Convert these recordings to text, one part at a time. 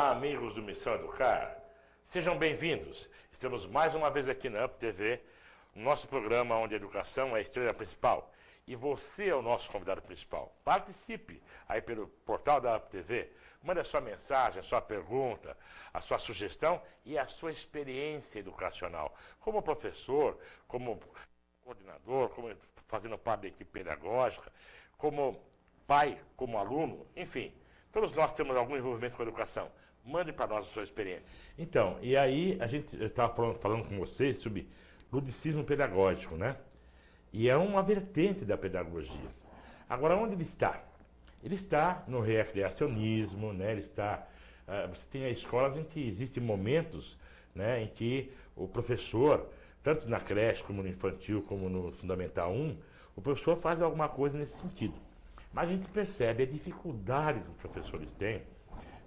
Olá, amigos do Missão Educar. Sejam bem-vindos. Estamos mais uma vez aqui na UP TV, nosso programa onde a educação é a estrela principal. E você é o nosso convidado principal. Participe aí pelo portal da UP TV. Mande a sua mensagem, a sua pergunta, a sua sugestão e a sua experiência educacional. Como professor, como coordenador, como fazendo parte da equipe pedagógica, como pai, como aluno, enfim. Todos nós temos algum envolvimento com a educação. Mande para nós a sua experiência. Então, e aí a gente estava falando com vocês sobre ludicismo pedagógico, né? E é uma vertente da pedagogia. Agora, onde ele está? Ele está no recreacionismo, né? Ele está... você tem escolas em que existem momentos, né, em que o professor, tanto na creche como no infantil, como no Fundamental 1, o professor faz alguma coisa nesse sentido. Mas a gente percebe a dificuldade que os professores têm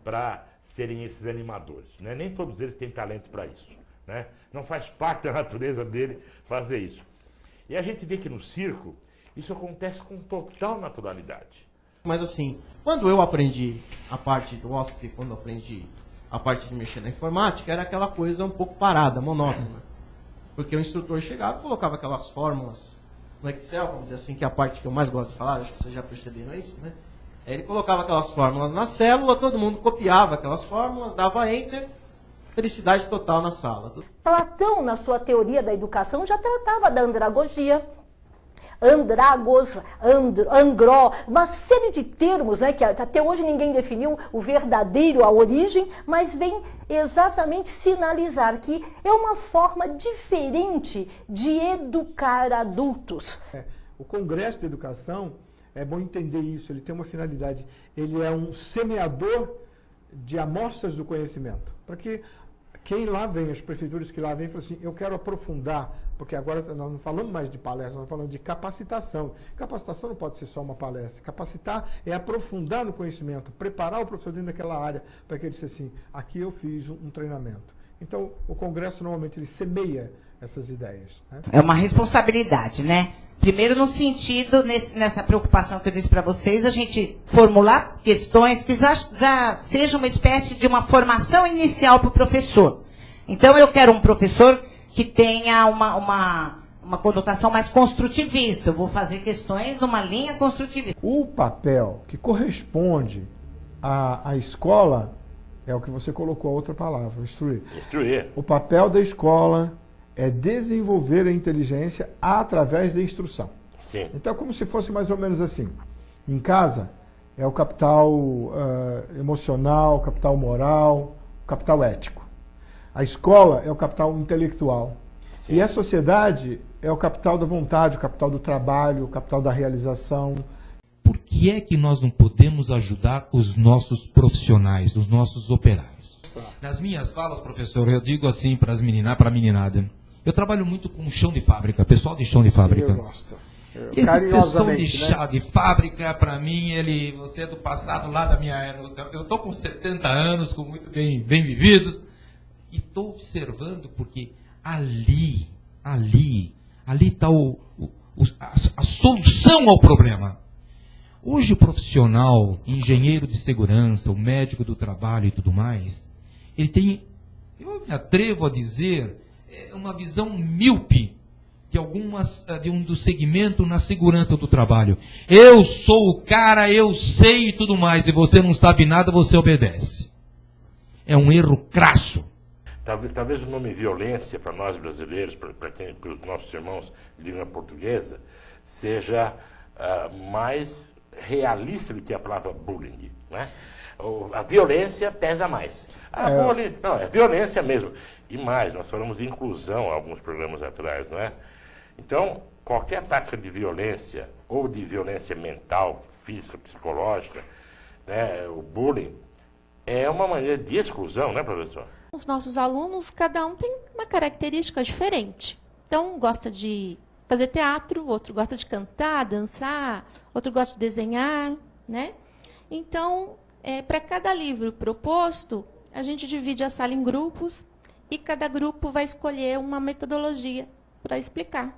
para serem esses animadores, né? Nem todos eles têm talento para isso, né? Não faz parte da natureza dele fazer isso. E a gente vê que no circo isso acontece com total naturalidade. Mas assim, quando eu aprendi a parte do Office, quando eu aprendi a parte de mexer na informática, era aquela coisa um pouco parada, monótona. Porque o instrutor chegava e colocava aquelas fórmulas no Excel, vamos dizer assim, que é a parte que eu mais gosto de falar, acho que vocês já perceberam isso, né? Ele colocava aquelas fórmulas na célula, todo mundo copiava aquelas fórmulas, dava Enter, felicidade total na sala. Platão, na sua teoria da educação, já tratava da andragogia, andragos, andró, uma série de termos, né, que até hoje ninguém definiu o verdadeiro, a origem, mas vem exatamente sinalizar que é uma forma diferente de educar adultos. O Congresso de Educação, é bom entender isso, ele tem uma finalidade, ele é um semeador de amostras do conhecimento, para que quem lá vem, as prefeituras que lá vêm, falam assim, eu quero aprofundar, porque agora nós não falamos mais de palestra, nós falamos de capacitação. Capacitação não pode ser só uma palestra. Capacitar é aprofundar no conhecimento, preparar o professor dentro daquela área, para que ele disse assim, aqui eu fiz um treinamento. Então, o Congresso normalmente ele semeia essas ideias, né? É uma responsabilidade, né? Primeiro, no sentido, nessa preocupação que eu disse para vocês, a gente formular questões que já seja uma espécie de uma formação inicial para o professor. Então, eu quero um professor que tenha uma conotação mais construtivista. Eu vou fazer questões numa linha construtivista. O papel que corresponde à escola é o que você colocou a outra palavra, instruir. Instruir. O papel da escola é desenvolver a inteligência através da instrução. Sim. Então, como se fosse mais ou menos assim. Em casa, é o capital emocional, o capital moral, o capital ético. A escola é o capital intelectual. Sim. E a sociedade é o capital da vontade, o capital do trabalho, o capital da realização. Por que é que nós não podemos ajudar os nossos profissionais, os nossos operários? Nas minhas falas, professor, eu digo assim para a meninada. Eu trabalho muito com chão de fábrica, pessoal de chão de fábrica. Sim, eu gosto. Esse pessoal de chá de fábrica, para mim, você é do passado lá da minha era. Eu estou com 70 anos, com muito bem vividos, e estou observando porque ali está a solução ao problema. Hoje o profissional, engenheiro de segurança, o médico do trabalho e tudo mais, ele tem, eu me atrevo a dizer, uma visão míope do segmento na segurança do trabalho. Eu sou o cara, eu sei e tudo mais, e você não sabe nada, você obedece. É um erro crasso. Talvez o nome violência para nós brasileiros, para os nossos irmãos de língua portuguesa, seja mais realista do que a palavra bullying, né? A violência pesa mais. Bullying, não, é violência mesmo. E mais, nós falamos de inclusão há alguns programas atrás, não é? Então, qualquer prática de violência, ou de violência mental, física, psicológica, né, o bullying, é uma maneira de exclusão, né, professor? Os nossos alunos, cada um tem uma característica diferente. Então, um gosta de fazer teatro, outro gosta de cantar, dançar, outro gosta de desenhar, né? Então, para cada livro proposto, a gente divide a sala em grupos e cada grupo vai escolher uma metodologia para explicar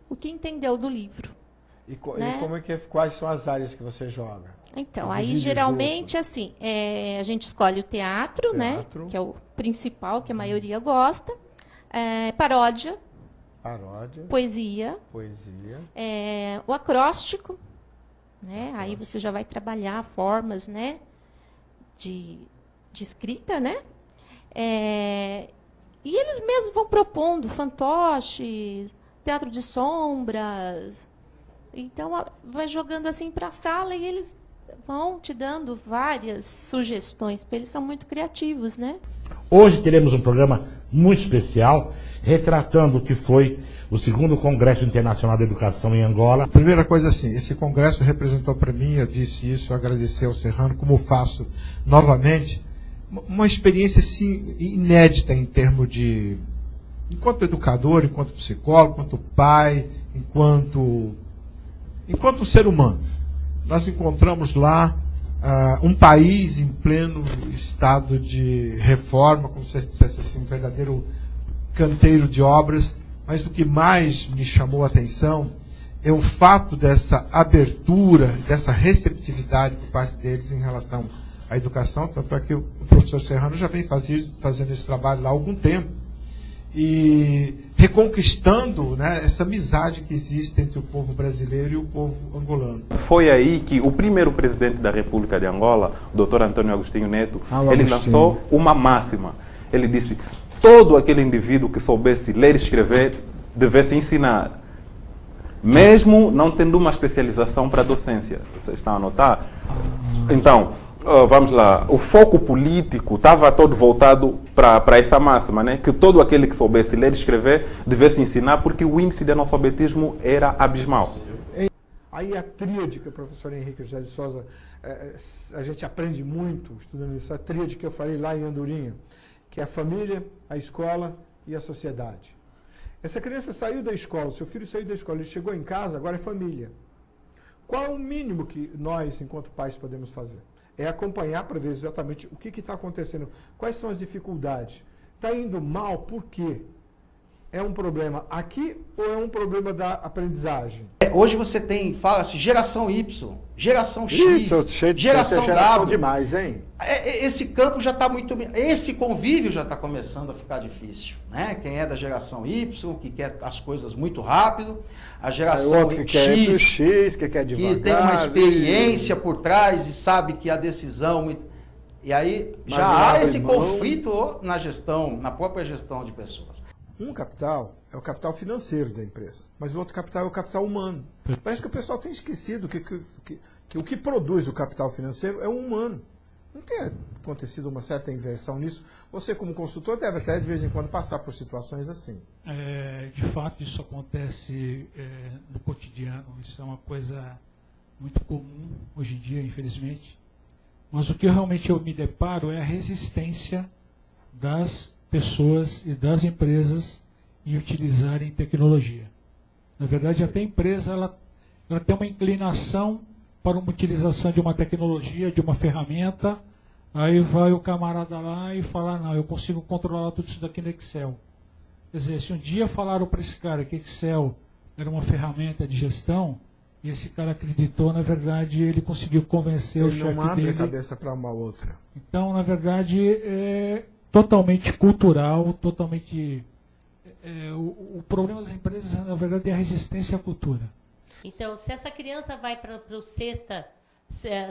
o que entendeu do livro. E como quais são as áreas que você joga? Então, aí geralmente, assim, a gente escolhe o teatro, né? Que é o principal, que a maioria gosta. Paródia. Poesia. O acróstico, né? Aí você já vai trabalhar formas, né? De escrita, né? E eles mesmos vão propondo fantoches, teatro de sombras. Então, vai jogando assim para a sala e eles vão te dando várias sugestões, porque eles são muito criativos, né? Hoje teremos um programa muito especial, retratando o que foi o 2º Congresso Internacional de Educação em Angola. Primeira coisa assim, esse congresso representou para mim, eu disse isso, agradecer ao Serrano, como faço novamente, uma experiência assim, inédita em termos de, enquanto educador, enquanto psicólogo, enquanto pai, enquanto ser humano. Nós encontramos lá um país em pleno estado de reforma, como se dissesse assim, um verdadeiro canteiro de obras, mas o que mais me chamou a atenção é o fato dessa abertura, dessa receptividade por parte deles em relação à educação, tanto é que o professor Serrano já vem fazendo esse trabalho lá há algum tempo, e reconquistando, né, essa amizade que existe entre o povo brasileiro e o povo angolano. Foi aí que o primeiro presidente da República de Angola, o Dr. Antônio Agostinho Neto, ele lançou uma máxima. Ele disse: todo aquele indivíduo que soubesse ler e escrever devesse ensinar, mesmo não tendo uma especialização para a docência. Vocês estão a notar? Então, vamos lá, o foco político estava todo voltado para essa máxima, né? Que todo aquele que soubesse ler e escrever devesse ensinar, porque o índice de analfabetismo era abismal. Aí a tríade que o professor Henrique José de Souza, a gente aprende muito estudando isso, a tríade que eu falei lá em Andorinha, que é a família, a escola e a sociedade. Essa criança saiu da escola, seu filho saiu da escola, ele chegou em casa, agora é família. Qual é o mínimo que nós, enquanto pais, podemos fazer? É acompanhar para ver exatamente o que está acontecendo, quais são as dificuldades. Está indo mal, por quê? É um problema aqui ou é um problema da aprendizagem? Hoje você tem, fala-se, geração Y, geração X, geração W. Demais, hein? Esse campo já está muito... Esse convívio já está começando a ficar difícil, né? Quem é da geração Y, que quer as coisas muito rápido, a geração X, que quer devagar, que tem uma experiência por trás e sabe que a decisão... E aí já há esse conflito na gestão, na própria gestão de pessoas. Um capital é o capital financeiro da empresa, mas o outro capital é o capital humano. Parece que o pessoal tem esquecido que o que produz o capital financeiro é o humano. Não tem acontecido uma certa inversão nisso? Você, como consultor, deve até de vez em quando passar por situações assim. De fato, isso acontece no cotidiano. Isso é uma coisa muito comum hoje em dia, infelizmente. Mas o que realmente eu me deparo é a resistência das pessoas e das empresas em utilizarem tecnologia. Na verdade, até a empresa ela tem uma inclinação para uma utilização de uma tecnologia, de uma ferramenta, aí vai o camarada lá e fala: não, eu consigo controlar tudo isso daqui no Excel. Quer dizer, se um dia falaram para esse cara que Excel era uma ferramenta de gestão, e esse cara acreditou, na verdade, ele conseguiu convencer o chefe dele. Ele não abre a cabeça para uma outra. Então, na verdade, é totalmente cultural, totalmente... o problema das empresas, na verdade, é a resistência à cultura. Então, se essa criança vai para o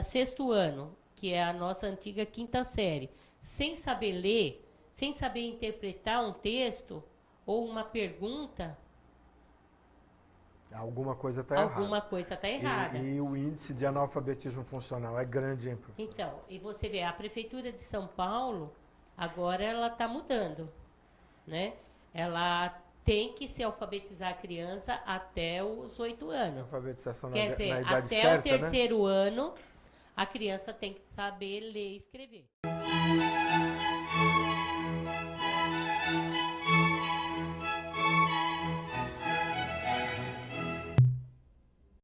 sexto ano, que é a nossa antiga 5ª série, sem saber ler, sem saber interpretar um texto ou uma pergunta... Alguma coisa está errada. Alguma coisa está errada. E o índice de analfabetismo funcional é grande, hein, professor? Então, e você vê, a Prefeitura de São Paulo... Agora ela está mudando, né? Ela tem que se alfabetizar a criança até os 8 anos. Alfabetização Quer dizer, na idade até certa, o terceiro ano, a criança tem que saber ler e escrever.